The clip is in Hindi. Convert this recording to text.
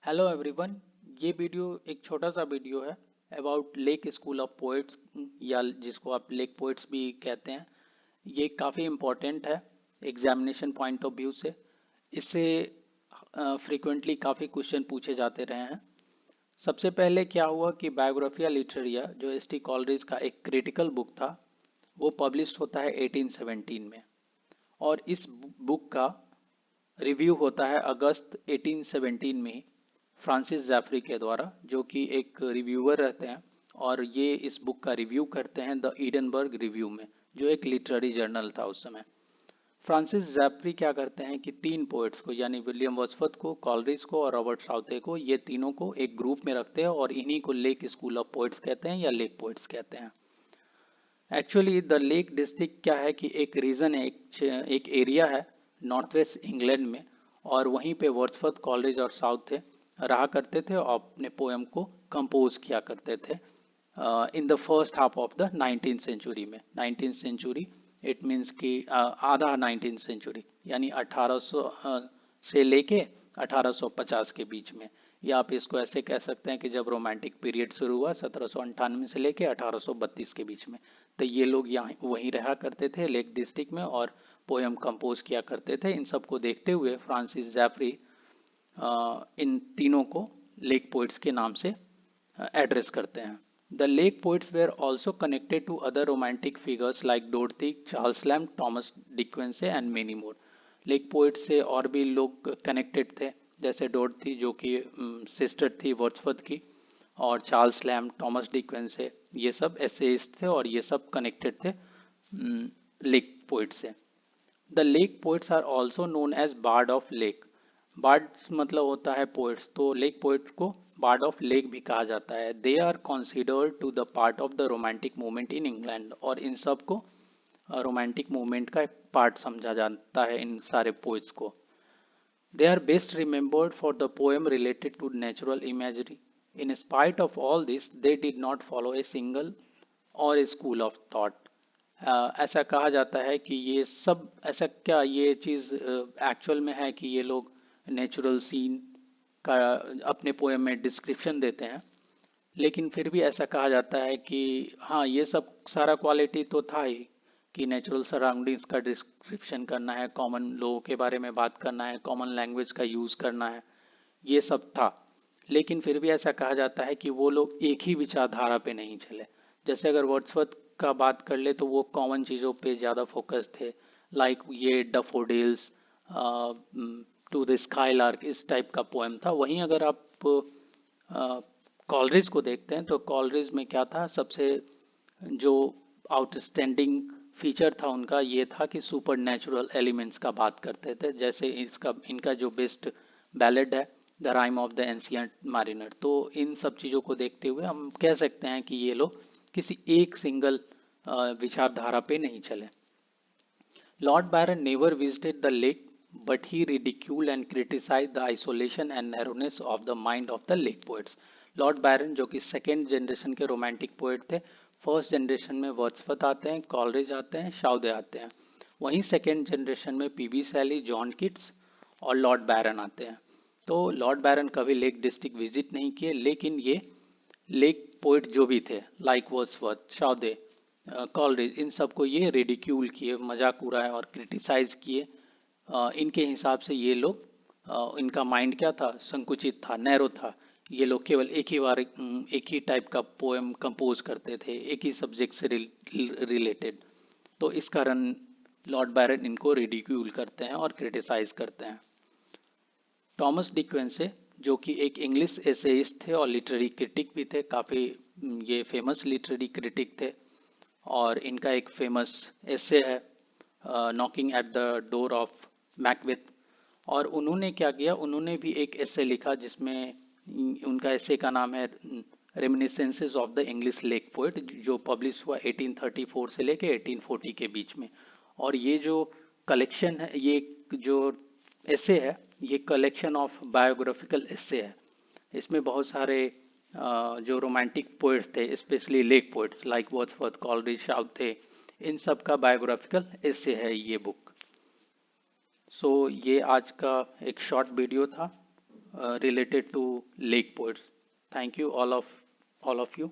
Hello everyone. ये वीडियो एक छोटा सा वीडियो है about lake school of poets या जिसको आप लेक पोएट्स भी कहते हैं। ये काफ़ी इम्पोर्टेंट है एग्जामिनेशन पॉइंट ऑफ व्यू से। इससे फ्रीक्वेंटली काफ़ी क्वेश्चन पूछे जाते रहे हैं। सबसे पहले क्या हुआ कि बायोग्राफिया लिटरेरिया जो एस टी कॉलरिज का एक क्रिटिकल बुक था वो पब्लिश होता है 1817 में। और इस बुक का रिव्यू होता है अगस्त 1817 में फ्रांसिस जैफरी के द्वारा, जो कि एक रिव्यूअर रहते हैं। और ये इस बुक का रिव्यू करते हैं द ईडनबर्ग रिव्यू में, जो एक लिटरेरी जर्नल था उस समय। फ्रांसिस जैफरी क्या करते हैं कि तीन पोएट्स को यानी विलियम वर्ड्सवर्थ को, कॉलरिज को और रॉबर्ट साउथे को, ये तीनों को एक ग्रुप में रखते हैं और इन्हीं को लेक स्कूल ऑफ पोएट्स कहते हैं या लेक पोएट्स कहते हैं। एक्चुअली द लेक डिस्ट्रिक्ट क्या है कि एक रीजन है, एक एरिया है नॉर्थ वेस्ट इंग्लैंड में। और वहीं पे वर्ड्सवर्थ, कॉलरिज और साउथ थे रहा करते थे और अपने पोएम को कंपोज किया करते थे in the first half of the 19th century में। 19th सेंचुरी इट मीन्स कि आधा 19th सेंचुरी यानी 1800 से लेके 1850 के बीच में। या आप इसको ऐसे कह सकते हैं कि जब रोमांटिक पीरियड शुरू हुआ 1798 से लेके 1832 के बीच में, तो ये लोग यहाँ वहीं रहा करते थे लेक डिस्ट्रिक्ट में और पोएम कंपोज किया करते थे। इन सब को देखते हुए फ्रांसिस जैफरी इन तीनों को लेक पोइट्स के नाम से एड्रेस करते हैं। The lake poets were also connected to other romantic figures like Dorothy, Charles Lamb, Thomas De Quincey and many more. Lake poet से और भी लोग कनेक्टेड थे, जैसे डोरथी जो कि सिस्टर थी वर्ड्सवर्थ की, और चार्ल्स लैम्ब, थॉमस डिक्वेंसे, ये सब एसेइस्ट थे और ये सब कनेक्टेड थे लेक पोइट से। The lake poets are also known as bard of lake. Bard मतलब होता है पोइट्स, तो लेक पोइट को बार्ड ऑफ लेक भी कहा जाता है। They are considered to the part of the romantic movement in England, और इन सब को रोमांटिक मूवमेंट का एक पार्ट समझा जाता है इन सारे पोइट्स को। They are best remembered for the poem related to natural imagery. In spite of all this they did not follow a single और स्कूल ऑफ थॉट। ऐसा कहा जाता है कि ये सब ऐसा क्या ये चीज़ एक्चुअल में है कि ये लोग नेचुरल सीन का अपने पोएम में डिस्क्रिप्शन देते हैं, लेकिन फिर भी ऐसा कहा जाता है कि हाँ ये सब सारा क्वालिटी तो था ही कि नेचुरल सराउंडिंग्स का डिस्क्रिप्शन करना है, कॉमन लोगों के बारे में बात करना है, कॉमन लैंग्वेज का यूज़ करना है, ये सब था। लेकिन फिर भी ऐसा कहा जाता है कि वो लोग एक ही विचारधारा पे नहीं चले। जैसे अगर वर्ड्सवर्थ का बात कर ले तो वो कॉमन चीज़ों पे ज़्यादा फोकस थे, लाइक ये डफोडिल्स, टू द स्काई लार्क, इस टाइप का पोएम था। वहीं अगर आप कॉलरिज को देखते हैं तो कॉलरिज में क्या था, सबसे जो आउटस्टैंडिंग फीचर था उनका ये था कि सुपर नेचुरल एलिमेंट्स का बात करते थे। जैसे इसका इनका जो बेस्ट बैलेड है the rime of the ancient mariner, तो इन सब चीज़ों को देखते हुए हम कह सकते हैं कि ये लोग किसी एक सिंगल विचारधारा पे नहीं चले। Lord Byron never visited the lake, but he ridiculed and criticized the isolation and narrowness of the mind of the lake poets. Lord Byron जो कि सेकेंड जनरेशन के रोमांटिक पोएट थे, फर्स्ट जनरेशन में वर्ड्सवर्थ आते हैं, कॉलरिज आते हैं, शाउदे आते हैं। वहीं सेकेंड जनरेशन में P B Shelley, John Keats और लॉर्ड बायरन आते हैं। तो लॉर्ड बायरन कभी लेक डिस्ट्रिक्ट विजिट नहीं किए, लेकिन ये लेक पोइट जो भी थे लाइक वर्ड्सवर्थ, शाउदे, कॉलरिज, इन सबको ये रिडिक्यूल किए, मजाक उड़ाए और क्रिटिसाइज किए। इनके हिसाब से ये लोग इनका माइंड क्या था, संकुचित था, नैरो था। ये लोग केवल एक ही बार एक ही टाइप का पोएम कंपोज करते थे, एक ही सब्जेक्ट से रिलेटेड। तो इस कारण लॉर्ड बायरन इनको रिडिक्यूल करते हैं और क्रिटिसाइज करते हैं। टॉमस डिक्वेंसे जो कि एक इंग्लिश एसेइस्ट थे और लिटरेरी क्रिटिक भी थे, काफ़ी ये फेमस लिटरेरी क्रिटिक थे। और इनका एक फेमस एसे है knocking at the door of Macbeth. और उन्होंने क्या किया, उन्होंने भी एक एसे लिखा जिसमें उनका एसे का नाम है reminiscences of the English lake poet, जो पब्लिश हुआ 1834 से लेके 1840 के बीच में। और ये जो कलेक्शन है, ये जो एसे है, ये कलेक्शन ऑफ बायोग्राफिकल एसे है। इसमें बहुत सारे जो रोमांटिक पोइट्स थे, specially lake poets like Wordsworth, Coleridge, Southey थे, इन सब का बायोग्राफिकल एसे है ये बुक। सो ये आज का एक शॉर्ट वीडियो था related to lake poets. Thank you all of you.